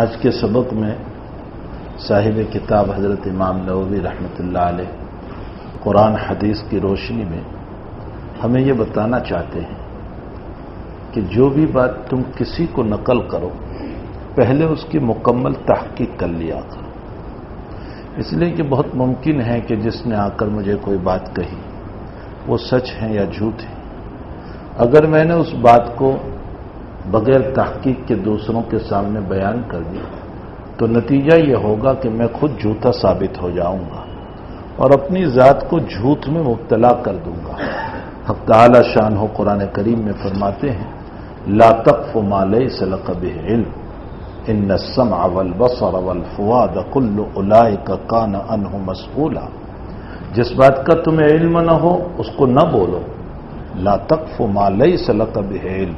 آج کے سبق میں صاحب کتاب حضرت امام نووی رحمۃ اللہ علیہ قرآن حدیث کی روشنی میں ہمیں یہ بتانا چاہتے ہیں کہ جو بھی بات تم کسی کو نقل کرو پہلے اس کی مکمل تحقیق کر لیا کرو، اس لیے کہ بہت ممکن ہے کہ جس نے آ کر مجھے کوئی بات کہی وہ سچ ہے یا جھوٹ ہے۔ اگر میں نے اس بات کو بغیر تحقیق کے دوسروں کے سامنے بیان کر دی تو نتیجہ یہ ہوگا کہ میں خود جھوٹا ثابت ہو جاؤں گا اور اپنی ذات کو جھوٹ میں مبتلا کر دوں گا۔ حق تعالی شان ہو قرآن کریم میں فرماتے ہیں لا تقف ما لیس لک بہ علم ان السمع والبصر والفؤاد کل اولئک کان عنہ مسئولا۔ جس بات کا تمہیں علم نہ ہو اس کو نہ بولو، لا تقف ما لیس لک بہ علم،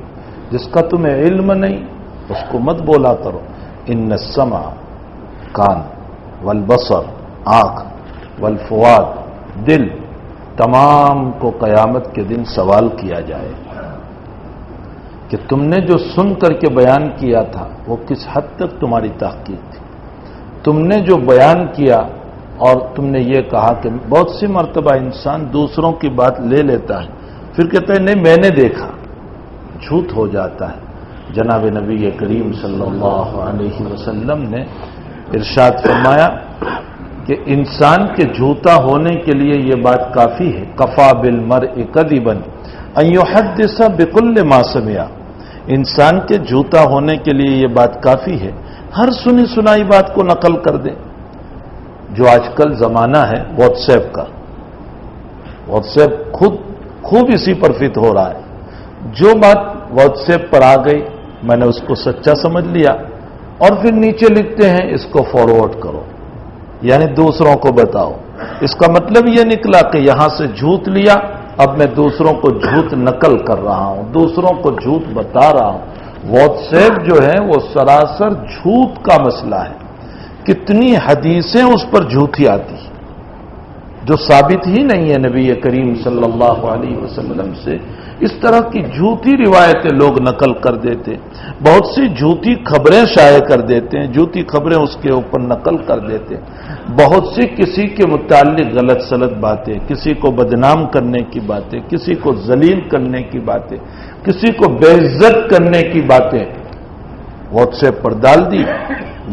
جس کا تمہیں علم نہیں اس کو مت بولا کرو۔ ان السمع کان، والبصر آنکھ، والفؤاد دل، تمام کو قیامت کے دن سوال کیا جائے کہ تم نے جو سن کر کے بیان کیا تھا وہ کس حد تک تمہاری تحقیق تھی، تم نے جو بیان کیا اور تم نے یہ کہا کہ بہت سی مرتبہ انسان دوسروں کی بات لے لیتا ہے پھر کہتا ہے نہیں میں نے دیکھا، جھوٹ ہو جاتا ہے۔ جناب نبی کریم صلی اللہ علیہ وسلم نے ارشاد فرمایا کہ انسان کے جھوٹا ہونے کے لیے یہ بات کافی ہے کفا بالمرء کذبا ان یحدث بکل ما سمع، انسان کے جھوٹا ہونے کے لیے یہ بات کافی ہے ہر سنی سنائی بات کو نقل کر دے۔ جو آج کل زمانہ ہے واٹس ایپ کا، واٹس ایپ خوب اسی پر فٹ ہو رہا ہے۔ جو بات واٹس ایپ پر آ گئی میں نے اس کو سچا سمجھ لیا اور پھر نیچے لکھتے ہیں اس کو فارورڈ کرو، یعنی دوسروں کو بتاؤ۔ اس کا مطلب یہ نکلا کہ یہاں سے جھوٹ لیا، اب میں دوسروں کو جھوٹ نقل کر رہا ہوں، دوسروں کو جھوٹ بتا رہا ہوں۔ واٹس ایپ جو ہے وہ سراسر جھوٹ کا مسئلہ ہے۔ کتنی حدیثیں اس پر جھوٹی آتی جو ثابت ہی نہیں ہے نبی کریم صلی اللہ علیہ وسلم سے، اس طرح کی جھوٹی روایتیں لوگ نقل کر دیتے، بہت سی جھوٹی خبریں شائع کر دیتے ہیں، جھوٹی خبریں اس کے اوپر نقل کر دیتے ہیں، بہت سی کسی کے متعلق غلط سلط باتیں، کسی کو بدنام کرنے کی باتیں، کسی کو ذلیل کرنے کی باتیں، کسی کو بے عزت کرنے کی باتیں واٹس ایپ پر ڈال دی۔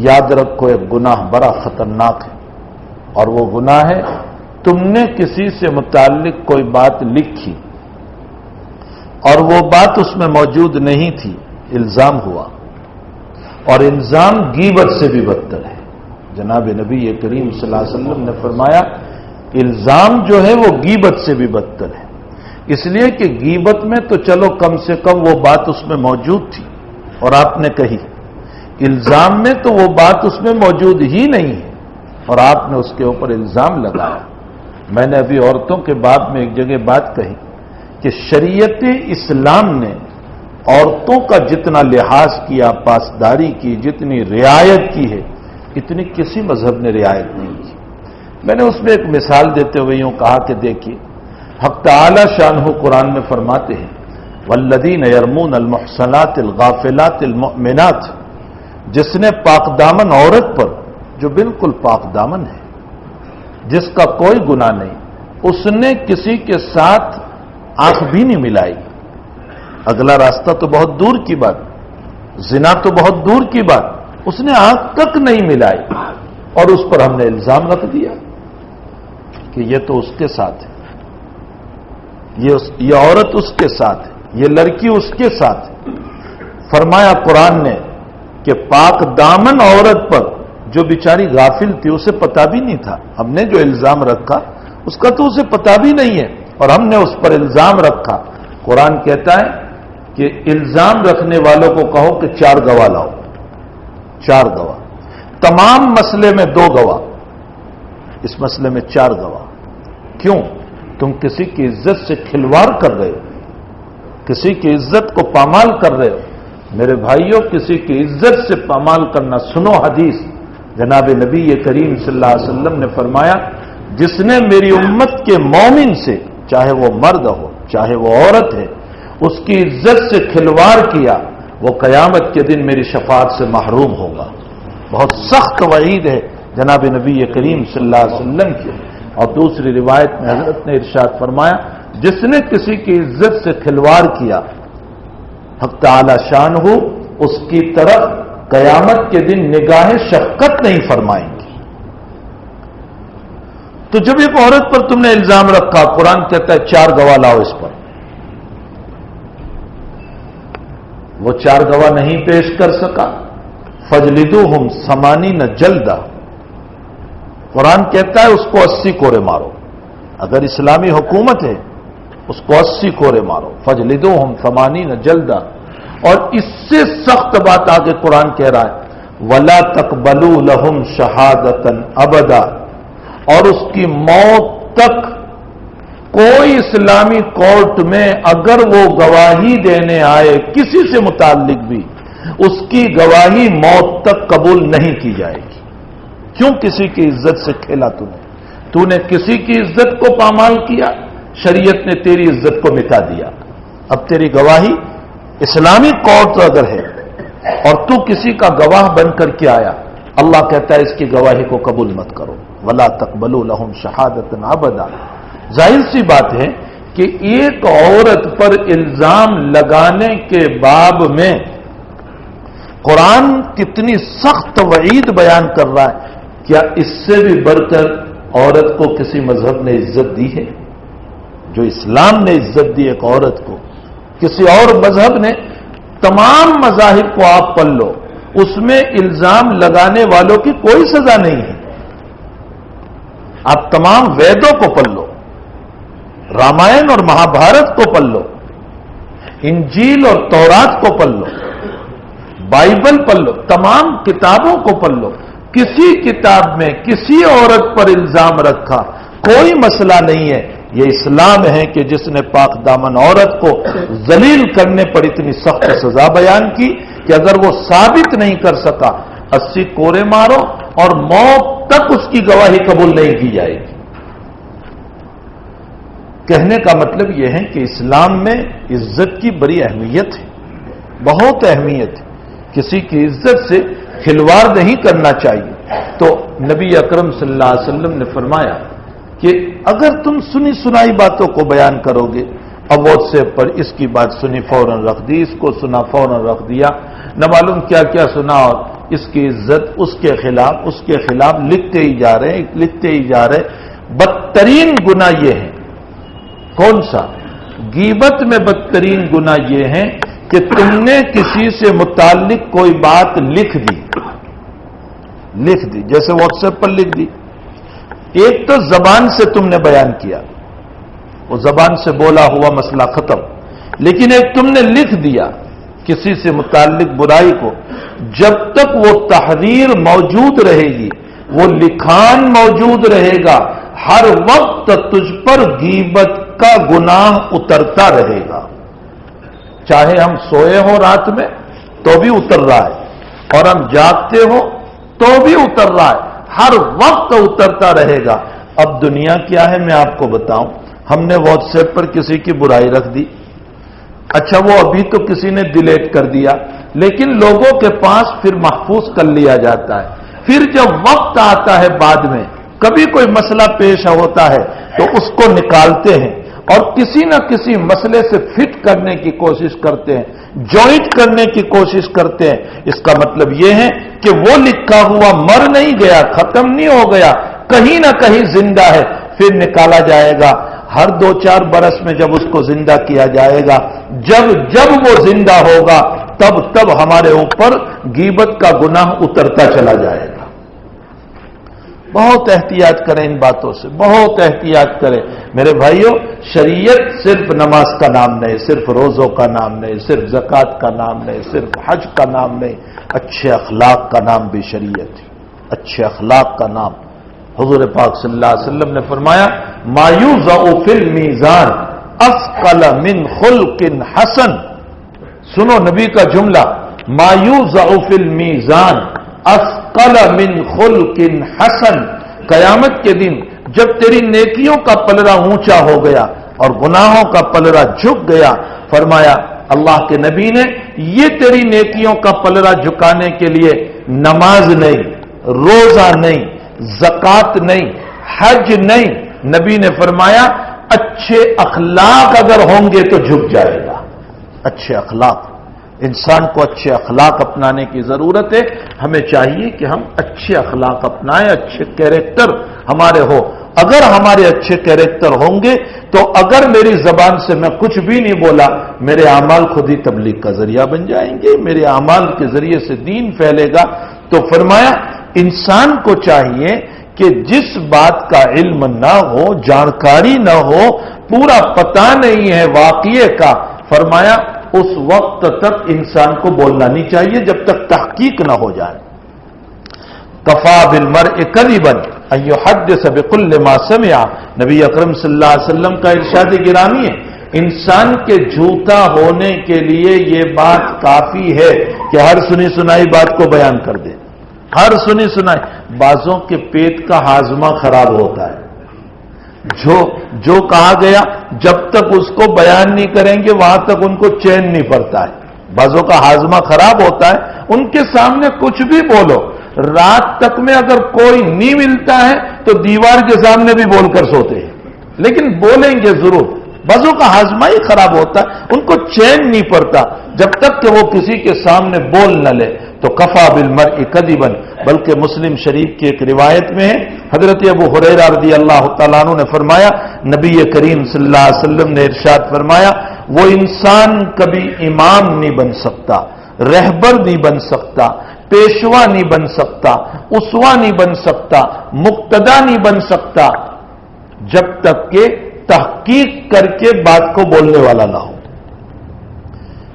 یاد رکھو ایک گناہ بڑا خطرناک ہے اور وہ گناہ ہے تم نے کسی سے متعلق کوئی بات لکھی اور وہ بات اس میں موجود نہیں تھی، الزام ہوا، اور الزام غیبت سے بھی بدتر ہے۔ جناب نبی کریم صلی اللہ علیہ وسلم نے فرمایا الزام جو ہے وہ غیبت سے بھی بدتر ہے، اس لیے کہ غیبت میں تو چلو کم سے کم وہ بات اس میں موجود تھی اور آپ نے کہی، الزام میں تو وہ بات اس میں موجود ہی نہیں ہے اور آپ نے اس کے اوپر الزام لگایا۔ میں نے ابھی عورتوں کے باب میں ایک جگہ بات کہی کہ شریعت اسلام نے عورتوں کا جتنا لحاظ کیا، پاسداری کی، جتنی رعایت کی ہے اتنی کسی مذہب نے رعایت نہیں کی۔ میں نے اس میں ایک مثال دیتے ہوئے یوں کہا کہ دیکھیے حق تعالی شانہ قرآن میں فرماتے ہیں والذین یرمون المحصنات الغافلات المؤمنات، جس نے پاک دامن عورت پر جو بالکل پاک دامن ہے، جس کا کوئی گناہ نہیں، اس نے کسی کے ساتھ آنکھ بھی نہیں ملائی، اگلا راستہ تو بہت دور کی بات، زنا تو بہت دور کی بات، اس نے آنکھ تک نہیں ملائی اور اس پر ہم نے الزام رکھ دیا کہ یہ تو اس کے ساتھ ہے، یہ عورت اس کے ساتھ ہے، یہ لڑکی اس کے ساتھ ہے۔ فرمایا قرآن نے کہ پاک دامن عورت پر جو بیچاری غافل تھی اسے پتا بھی نہیں تھا، ہم نے جو الزام رکھا اس کا تو اسے پتا بھی نہیں ہے اور ہم نے اس پر الزام رکھا۔ قرآن کہتا ہے کہ الزام رکھنے والوں کو کہو کہ 4 گواہ لاؤ، 4 گواہ، تمام مسئلے میں 2 گواہ، اس مسئلے میں 4 گواہ۔ کیوں؟ تم کسی کی عزت سے کھلواڑ کر رہے ہو، کسی کی عزت کو پامال کر رہے ہو۔ میرے بھائیوں کی عزت سے پامال کرنا، سنو حدیث، جناب نبی کریم صلی اللہ علیہ وسلم نے فرمایا جس نے میری امت کے مومن سے، چاہے وہ مرد ہو چاہے وہ عورت ہے، اس کی عزت سے کھلواڑ کیا وہ قیامت کے دن میری شفاعت سے محروم ہوگا۔ بہت سخت وعید ہے جناب نبی کریم صلی اللہ علیہ وسلم کی. اور دوسری روایت میں حضرت نے ارشاد فرمایا جس نے کسی کی عزت سے کھلواڑ کیا حق تعالی شان ہو اس کی طرف قیامت کے دن نگاہیں شفقت نہیں فرمائیں گی. تو جب ایک عورت پر تم نے الزام رکھا، قرآن کہتا ہے 4 گواہ لاؤ اس پر. وہ 4 گواہ نہیں پیش کر سکا، فجلدوہم 80 جلدہ. قرآن کہتا ہے اس کو 80 کورے مارو. اگر اسلامی حکومت ہے اس کو 80 کورے مارو. فجلدوہم 80 جلدہ. اور اس سے سخت بات آگے قرآن کہہ رہا ہے وَلَا تَقْبَلُوا لَهُمْ شَهَادَةً أَبَدًا. اور اس کی موت تک کوئی اسلامی کورٹ میں اگر وہ گواہی دینے آئے کسی سے متعلق بھی، اس کی گواہی موت تک قبول نہیں کی جائے گی. کیوں کسی کی عزت سے کھیلا تو نے کسی کی عزت کو پامال کیا، شریعت نے تیری عزت کو مٹا دیا. اب تیری گواہی اسلامی کورٹ اگر ہے اور تو کسی کا گواہ بن کر کے آیا، اللہ کہتا ہے اس کی گواہی کو قبول مت کرو. وَلَا تَقْبَلُوا لَهُمْ شَهَادَةً أَبَدًا. ظاہر سی بات ہے کہ ایک عورت پر الزام لگانے کے باب میں قرآن کتنی سخت وعید بیان کر رہا ہے. کیا اس سے بھی بڑھ کر عورت کو کسی مذہب نے عزت دی ہے؟ جو اسلام نے عزت دی ایک عورت کو، کسی اور مذہب نے، تمام مذاہب کو آپ پڑھ لو، اس میں الزام لگانے والوں کی کوئی سزا نہیں ہے. آپ تمام ویدوں کو پڑھ لو، رامائن اور مہابھارت کو پڑھ لو، انجیل اور تورات کو پڑھ لو، بائبل پڑھ لو، تمام کتابوں کو پڑھ لو. کسی کتاب میں کسی عورت پر الزام رکھا کوئی مسئلہ نہیں ہے. یہ اسلام ہے کہ جس نے پاک دامن عورت کو ذلیل کرنے پر اتنی سخت سزا بیان کی کہ اگر وہ ثابت نہیں کر سکا 80 کورے مارو اور موت تک اس کی گواہی قبول نہیں کی جائے گی. کہنے کا مطلب یہ ہے کہ اسلام میں عزت کی بڑی اہمیت ہے، بہت اہمیت ہے. کسی کی عزت سے کھلواڑ نہیں کرنا چاہیے. تو نبی اکرم صلی اللہ علیہ وسلم نے فرمایا کہ اگر تم سنی سنائی باتوں کو بیان کرو گے، اب واٹس ایپ پر اس کی بات سنی فوراً رکھ دی، اس کو سنا فوراً رکھ دیا، نہ معلوم کیا کیا سنا، اور اس کی عزت اس کے خلاف لکھتے ہی جا رہے. بدترین گناہ یہ ہے. کون سا؟ غیبت میں بدترین گناہ یہ ہے کہ تم نے کسی سے متعلق کوئی بات لکھ دی، جیسے واٹس ایپ پر لکھ دی. ایک تو زبان سے تم نے بیان کیا، وہ زبان سے بولا ہوا مسئلہ ختم. لیکن ایک تم نے لکھ دیا کسی سے متعلق برائی کو، جب تک وہ تحریر موجود رہے گی، وہ لکھان موجود رہے گا، ہر وقت تجھ پر غیبت کا گناہ اترتا رہے گا. چاہے ہم سوئے ہوں رات میں تو بھی اتر رہا ہے، اور ہم جاگتے ہوں تو بھی اتر رہا ہے، ہر وقت اترتا رہے گا. اب دنیا کیا ہے میں آپ کو بتاؤں. ہم نے واٹس ایپ پر کسی کی برائی رکھ دی، اچھا وہ ابھی تو کسی نے ڈیلیٹ کر دیا، لیکن لوگوں کے پاس پھر محفوظ کر لیا جاتا ہے. پھر جب وقت آتا ہے بعد میں، کبھی کوئی مسئلہ پیش ہوتا ہے تو اس کو نکالتے ہیں اور کسی نہ کسی مسئلے سے فٹ کرنے کی کوشش کرتے ہیں، جوائنٹ کرنے کی کوشش کرتے ہیں. اس کا مطلب یہ ہے کہ وہ لکھا ہوا مر نہیں گیا، ختم نہیں ہو گیا، کہیں نہ کہیں زندہ ہے. پھر نکالا جائے گا. ہر 2-4 برس میں جب اس کو زندہ کیا جائے گا، جب وہ زندہ ہوگا تب ہمارے اوپر غیبت کا گناہ اترتا چلا جائے گا. بہت احتیاط کریں ان باتوں سے، بہت احتیاط کریں میرے بھائیوں. شریعت صرف نماز کا نام نہیں، صرف روزوں کا نام نہیں، صرف زکوٰۃ کا نام نہیں، صرف حج کا نام نہیں، اچھے اخلاق کا نام بھی شریعت ہے. اچھے اخلاق کا نام. حضور پاک صلی اللہ علیہ وسلم نے فرمایا ما یوضع فی المیزان اثقل من خلق حسن. سنو نبی کا جملہ، ما یوضع فی المیزان اثقل من خلق حسن. قیامت کے دن جب تیری نیکیوں کا پلڑا اونچا ہو گیا اور گناہوں کا پلڑا جھک گیا، فرمایا اللہ کے نبی نے یہ تیری نیکیوں کا پلڑا جھکانے کے لیے نماز نہیں، روزہ نہیں، زکات نہیں، حج نہیں، نبی نے فرمایا اچھے اخلاق اگر ہوں گے تو جھک جائے گا۔ اچھے اخلاق، انسان کو اچھے اخلاق اپنانے کی ضرورت ہے۔ ہمیں چاہیے کہ ہم اچھے اخلاق اپنائیں، اچھے کیریکٹر ہمارے ہو۔ اگر ہمارے اچھے کیریکٹر ہوں گے تو اگر میری زبان سے میں کچھ بھی نہیں بولا، میرے اعمال خود ہی تبلیغ کا ذریعہ بن جائیں گے، میرے اعمال کے ذریعے سے دین پھیلے گا۔ تو فرمایا انسان کو چاہیے کہ جس بات کا علم نہ ہو، جانکاری نہ ہو، پورا پتہ نہیں ہے واقعے کا، فرمایا اس وقت تک انسان کو بولنا نہیں چاہیے جب تک تحقیق نہ ہو جائے۔ کفا بالمرء کذبا ان یحدث بکل ما سمع، نبی اکرم صلی اللہ علیہ وسلم کا ارشاد گرامی ہے، انسان کے جھوٹا ہونے کے لیے یہ بات کافی ہے کہ ہر سنی سنائی بات کو بیان کر دے، ہر سنی سنائی۔ بعضوں کے پیٹ کا ہاضمہ خراب ہوتا ہے، جو کہا گیا جب تک اس کو بیان نہیں کریں گے وہاں تک ان کو چین نہیں پڑتا ہے۔ بعضوں کا ہاضمہ خراب ہوتا ہے، ان کے سامنے کچھ بھی بولو، رات تک میں اگر کوئی نہیں ملتا ہے تو دیوار کے سامنے بھی بول کر سوتے ہیں، لیکن بولیں گے ضرور۔ بعضوں کا ہاضمہ ہی خراب ہوتا ہے، ان کو چین نہیں پڑتا جب تک کہ وہ کسی کے سامنے بول نہ لے۔ تو کفا بالمرء کذبا، بلکہ مسلم شریف کی ایک روایت میں ہے، حضرت ابو ہریرہ رضی اللہ تعالیٰ عنہ نے فرمایا، نبی کریم صلی اللہ علیہ وسلم نے ارشاد فرمایا، وہ انسان کبھی امام نہیں بن سکتا، رہبر نہیں بن سکتا، پیشوا نہیں بن سکتا، اسوا نہیں بن سکتا، مقتدا نہیں بن سکتا، جب تک کہ تحقیق کر کے بات کو بولنے والا نہ ہو۔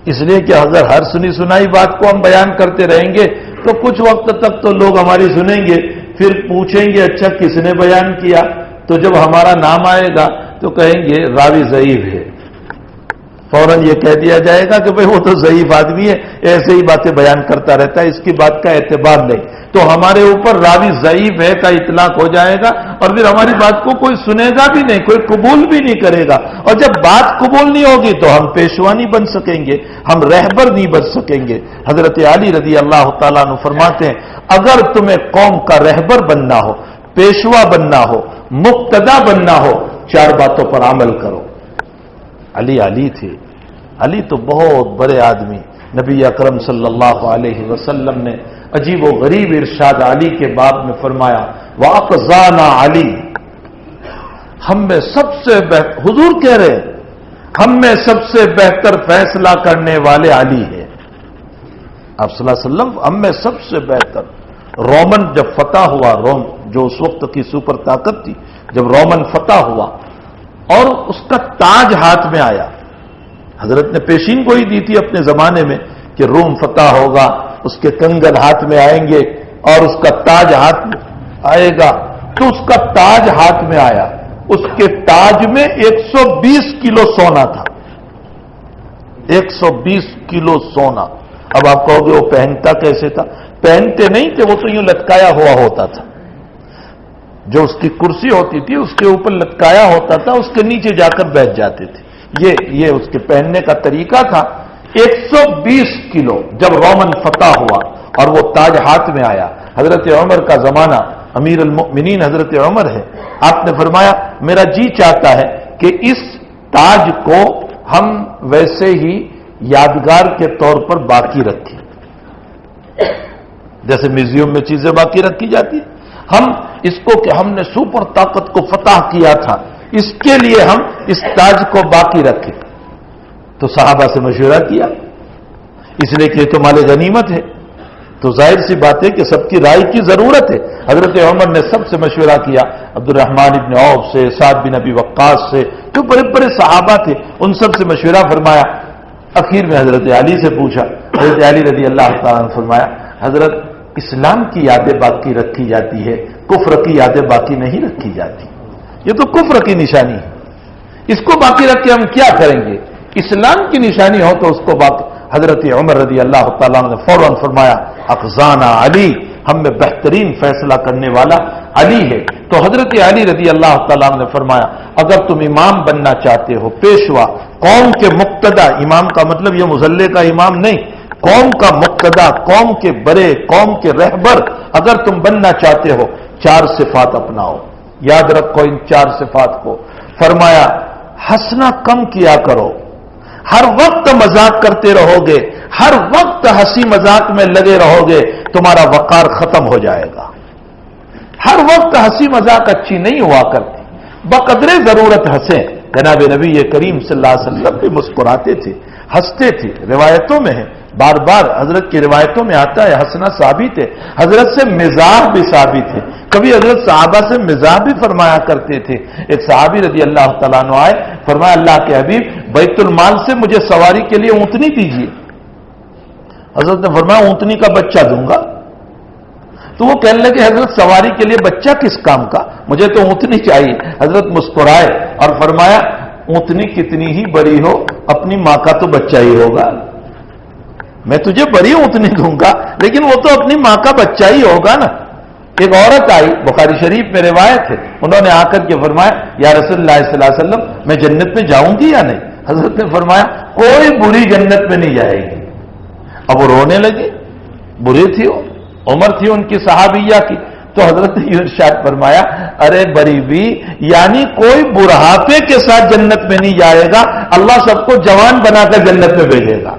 اس لیے کہ اگر ہر سنی سنائی بات کو ہم بیان کرتے رہیں گے تو کچھ وقت تک تو لوگ ہماری سنیں گے، پھر پوچھیں گے اچھا کس نے بیان کیا، تو جب ہمارا نام آئے گا تو کہیں گے راوی ضعیف ہے، فوراً یہ کہہ دیا جائے گا کہ بھئی وہ تو ضعیف آدمی ہے، ایسے ہی باتیں بیان کرتا رہتا ہے، اس کی بات کا اعتبار نہیں۔ تو ہمارے اوپر راوی ضعیف ہے کا اطلاق ہو جائے گا، اور پھر ہماری بات کو کوئی سنے گا بھی نہیں، کوئی قبول بھی نہیں کرے گا، اور جب بات قبول نہیں ہوگی تو ہم پیشوا نہیں بن سکیں گے، ہم رہبر نہیں بن سکیں گے۔ حضرت علی رضی اللہ تعالیٰ عنہ فرماتے ہیں، اگر تمہیں قوم کا رہبر بننا ہو، پیشوا بننا ہو، مقتدا بننا ہو، 4 باتوں پر عمل کرو۔ علی تھے، علی تو بہت بڑے آدمی، نبی اکرم صلی اللہ علیہ وسلم نے عجیب و غریب ارشاد علی کے باب میں فرمایا، وَأَقْضَانَا علی، ہم میں سب سے حضور کہہ رہے ہیں ہم میں سب سے بہتر فیصلہ کرنے والے علی ہیں۔ آپ صلی اللہ علیہ وسلم ہم میں سب سے بہتر۔ رومن جب فتح ہوا، روم جو اس وقت کی سپر طاقت تھی، جب رومن فتح ہوا اور اس کا تاج ہاتھ میں آیا، حضرت نے پیشین گوئی دی تھی اپنے زمانے میں کہ روم فتح ہوگا، اس کے کنگن ہاتھ میں آئیں گے اور اس کا تاج ہاتھ میں آئے گا، تو اس کا تاج ہاتھ میں آیا، اس کے تاج میں 120 کلو سونا تھا، 120 کلو سونا۔ اب آپ کہو گے وہ پہنتا کیسے تھا؟ پہنتے نہیں تھے، وہ تو یوں لٹکایا ہوا ہوتا تھا، جو اس کی کرسی ہوتی تھی اس کے اوپر لٹکایا ہوتا تھا، اس کے نیچے جا کر بیٹھ جاتے تھے، یہ اس کے پہننے کا طریقہ تھا۔ 120 کلو جب رومن فتح ہوا اور وہ تاج ہاتھ میں آیا، حضرت عمر کا زمانہ، امیر المؤمنین حضرت عمر ہے، آپ نے فرمایا میرا جی چاہتا ہے کہ اس تاج کو ہم ویسے ہی یادگار کے طور پر باقی رکھیں، جیسے میوزیم میں چیزیں باقی رکھی جاتی ہیں، ہم اس کو کہ ہم نے سپر طاقت کو فتح کیا تھا، اس کے لیے ہم اس تاج کو باقی رکھیں۔ تو صحابہ سے مشورہ کیا، اس لیے کہ یہ تو مال غنیمت ہے، تو ظاہر سی بات ہے کہ سب کی رائے کی ضرورت ہے۔ حضرت عمر نے سب سے مشورہ کیا، عبد الرحمن ابن عوف سے، سعد بن ابی وقاص سے، جو بڑے بڑے صحابہ تھے ان سب سے مشورہ فرمایا۔ اخیر میں حضرت علی سے پوچھا، حضرت علی رضی اللہ تعالیٰ نے فرمایا، حضرت اسلام کی یادیں باقی رکھی جاتی ہے، کفر کی یادیں باقی نہیں رکھی جاتی، یہ تو کفر کی نشانی ہے، اس کو باقی رکھ کے ہم کیا کریں گے؟ اسلام کی نشانی ہو تو اس کو باقی۔ حضرت عمر رضی اللہ تعالیٰ نے فوراً فرمایا، اقضانا علی، ہم میں بہترین فیصلہ کرنے والا علی ہے. تو حضرت علی رضی اللہ تعالیٰ نے فرمایا اگر تم امام بننا چاہتے ہو، پیشوا، قوم کے مقتدا، امام کا مطلب یہ مصلی کا امام نہیں، قوم کا مقتدا، قوم کے بڑے، قوم کے رہبر اگر تم بننا چاہتے ہو 4 صفات اپناؤ. یاد رکھو ان 4 صفات کو. فرمایا ہنسنا کم کیا کرو، ہر وقت مذاق کرتے رہو گے، ہر وقت ہنسی مذاق میں لگے رہو گے، تمہارا وقار ختم ہو جائے گا. ہر وقت ہنسی مذاق اچھی نہیں ہوا کرتی، بقدر ضرورت ہنسیں. جناب نبی کریم صلی اللہ علیہ وسلم بھی مسکراتے تھے، ہنستے تھے. روایتوں میں ہے، بار بار حضرت کی روایتوں میں آتا ہے ہنسنا ثابت ہے. حضرت سے مزاح بھی ثابت ہے. کبھی حضرت صحابہ سے مزاح بھی فرمایا کرتے تھے. ایک صحابی رضی اللہ تعالیٰ عنہ آئے، فرمایا اللہ کے حبیب بیت المال سے مجھے سواری کے لیے اونٹنی دیجیے. حضرت نے فرمایا اونٹنی کا بچہ دوں گا. تو وہ کہنے لگے حضرت سواری کے لیے بچہ کس کام کا، مجھے تو اونٹنی چاہیے. حضرت مسکرائے اور فرمایا اونٹنی کتنی ہی بڑی ہو اپنی ماں کا تو بچہ ہی ہوگا. میں تجھے بڑی اونٹنی دوں گا لیکن وہ تو اپنی ماں کا بچہ ہی ہوگا نا. ایک عورت آئی، بخاری شریف میں روایت ہے، انہوں نے آ کر کے فرمایا یا رسول اللہ صلی اللہ علیہ وسلم میں جنت میں جاؤں گی یا نہیں؟ حضرت نے فرمایا کوئی بری جنت میں نہیں جائے گی. اب وہ رونے لگے، بری تھی وہ، عمر تھی ان کی صحابیہ کی. تو حضرت نے ارشاد فرمایا ارے بری بھی، یعنی کوئی بڑھاپے کے ساتھ جنت میں نہیں جائے گا، اللہ سب کو جوان بنا کر جنت میں بھیجے گا.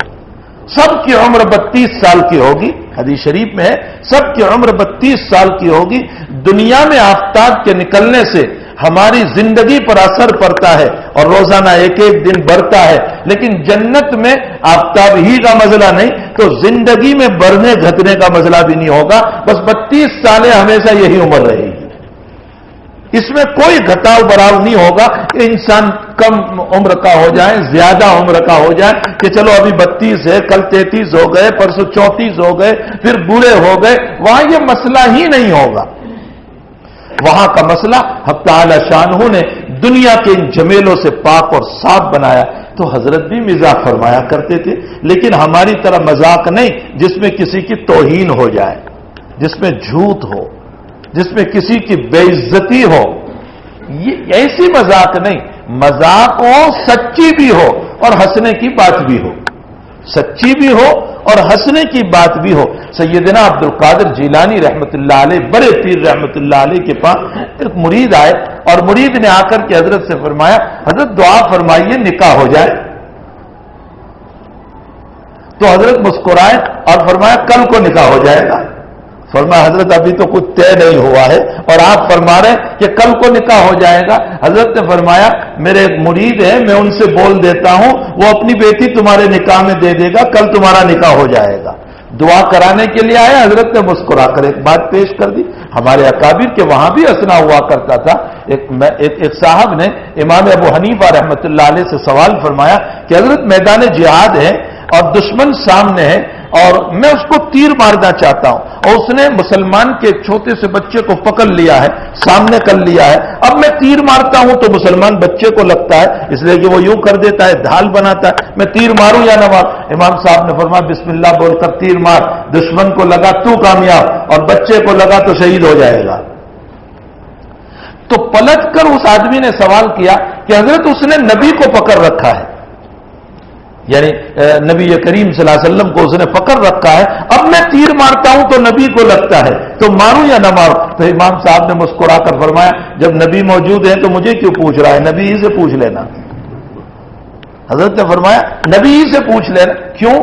سب کی عمر 32 سال کی ہوگی، حدیث شریف میں ہے سب کی عمر 32 سال کی ہوگی. دنیا میں آفتاب کے نکلنے سے ہماری زندگی پر اثر پڑتا ہے اور روزانہ ایک ایک دن بڑھتا ہے، لیکن جنت میں آفتاب ہی کا مسئلہ نہیں تو زندگی میں بڑھنے گھٹنے کا مسئلہ بھی نہیں ہوگا. بس 32 سالیں ہمیشہ یہی عمر رہے گی. اس میں کوئی گھٹاؤ بڑھاؤ نہیں ہوگا کہ انسان کم عمر کا ہو جائے، زیادہ عمر کا ہو جائے کہ چلو ابھی 32 ہے، کل 33 ہو گئے، پرسوں 34 ہو گئے، پھر بوڑھے ہو گئے. وہاں یہ مسئلہ ہی نہیں ہوگا. وہاں کا مسئلہ حق تعالی شانہ نے دنیا کے ان جمیلوں سے پاک اور صاف بنایا. تو حضرت بھی مزاح فرمایا کرتے تھے، لیکن ہماری طرح مذاق نہیں جس میں کسی کی توہین ہو جائے، جس میں جھوٹ ہو، جس میں کسی کی بے عزتی ہو. یہ ایسی مذاق نہیں، مذاق ہو سچی بھی ہو اور ہنسنے کی بات بھی ہو، سچی بھی ہو اور ہنسنے کی بات بھی ہو. سیدنا عبد القادر جیلانی رحمت اللہ علیہ، بڑے پیر رحمت اللہ علیہ کے پاس ایک مرید آئے اور مرید نے آ کر کے حضرت سے فرمایا حضرت دعا فرمائیے نکاح ہو جائے. تو حضرت مسکرائے اور فرمایا کل کو نکاح ہو جائے گا. فرمایا حضرت ابھی تو کچھ طے نہیں ہوا ہے اور آپ فرما رہے ہیں کہ کل کو نکاح ہو جائے گا. حضرت نے فرمایا میرے ایک مرید ہے، میں ان سے بول دیتا ہوں وہ اپنی بیٹی تمہارے نکاح میں دے دے گا، کل تمہارا نکاح ہو جائے گا. دعا کرانے کے لیے آیا، حضرت نے مسکرا کر ایک بات پیش کر دی. ہمارے اکابر کے وہاں بھی ہنسنا ہوا کرتا تھا. ایک صاحب نے امام ابو حنیفہ رحمۃ اللہ علیہ سے سوال فرمایا کہ حضرت میدان جہاد ہے اور دشمن سامنے ہے اور میں اس کو تیر مارنا چاہتا ہوں اور اس نے مسلمان کے ایک چھوٹے سے بچے کو پکڑ لیا ہے، سامنے کر لیا ہے. اب میں تیر مارتا ہوں تو مسلمان بچے کو لگتا ہے، اس لیے کہ وہ یوں کر دیتا ہے، ڈھال بناتا ہے. میں تیر ماروں یا نہ ماروں؟ امام صاحب نے فرمایا بسم اللہ بول کر تیر مار، دشمن کو لگا تو کامیاب اور بچے کو لگا تو شہید ہو جائے گا. تو پلٹ کر اس آدمی نے سوال کیا کہ حضرت اس نے نبی کو پکڑ رکھا ہے، یعنی نبی کریم صلی اللہ علیہ وسلم کو اس نے پکڑ رکھا ہے، اب میں تیر مارتا ہوں تو نبی کو لگتا ہے تو ماروں یا نہ ماروں؟ تو امام صاحب نے مسکرا کر فرمایا جب نبی موجود ہے تو مجھے کیوں پوچھ رہا ہے، نبی ہی سے پوچھ لینا. حضرت نے فرمایا نبی ہی سے پوچھ لینا. کیوں؟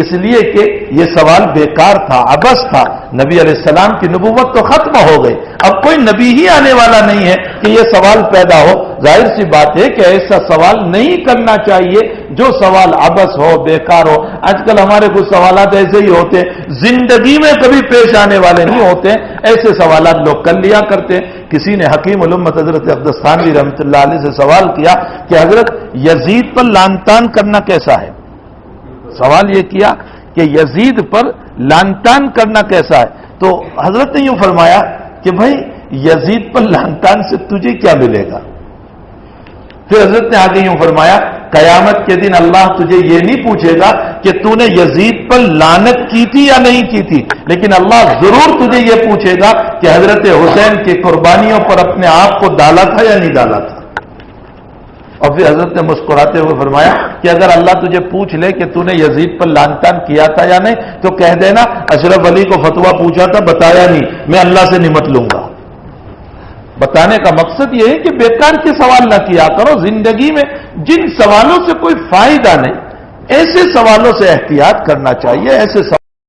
اس لیے کہ یہ سوال بیکار تھا، عبث تھا. نبی علیہ السلام کی نبوت تو ختم ہو گئی، اب کوئی نبی ہی آنے والا نہیں ہے کہ یہ سوال پیدا ہو. ظاہر سی بات ہے کہ ایسا سوال نہیں کرنا چاہیے جو سوال عبث ہو، بیکار ہو. آج کل ہمارے کچھ سوالات ایسے ہی ہوتے ہیں، زندگی میں کبھی پیش آنے والے نہیں ہوتے، ایسے سوالات لوگ کر لیا کرتے. کسی نے حکیم الامت حضرت اقدس تھانوی رحمۃ اللہ علیہ سے سوال کیا کہ حضرت یزید پر لعن طعن کرنا کیسا ہے؟ سوال یہ کیا کہ یزید پر لعن طعن کرنا کیسا ہے؟ تو حضرت نے یوں فرمایا کہ بھائی یزید پر لعن طعن سے تجھے کیا ملے گا؟ پھر حضرت نے آگے یوں فرمایا قیامت کے دن اللہ تجھے یہ نہیں پوچھے گا کہ تو نے یزید پر لعنت کی تھی یا نہیں کی تھی، لیکن اللہ ضرور تجھے یہ پوچھے گا کہ حضرت حسین کی قربانیوں پر اپنے آپ کو ڈالا تھا یا نہیں ڈالا تھا؟ اور پھر حضرت نے مسکراتے ہوئے فرمایا کہ اگر اللہ تجھے پوچھ لے کہ تو نے یزید پر لعن طعن کیا تھا یا نہیں تو کہہ دینا اشرف علی کو فتویٰ پوچھا تھا بتایا نہیں، میں اللہ سے نمٹ لوں گا۔ بتانے کا مقصد یہ ہے کہ بیکار کے سوال نہ کیا کرو، زندگی میں جن سوالوں سے کوئی فائدہ نہیں ایسے سوالوں سے احتیاط کرنا چاہیے، ایسے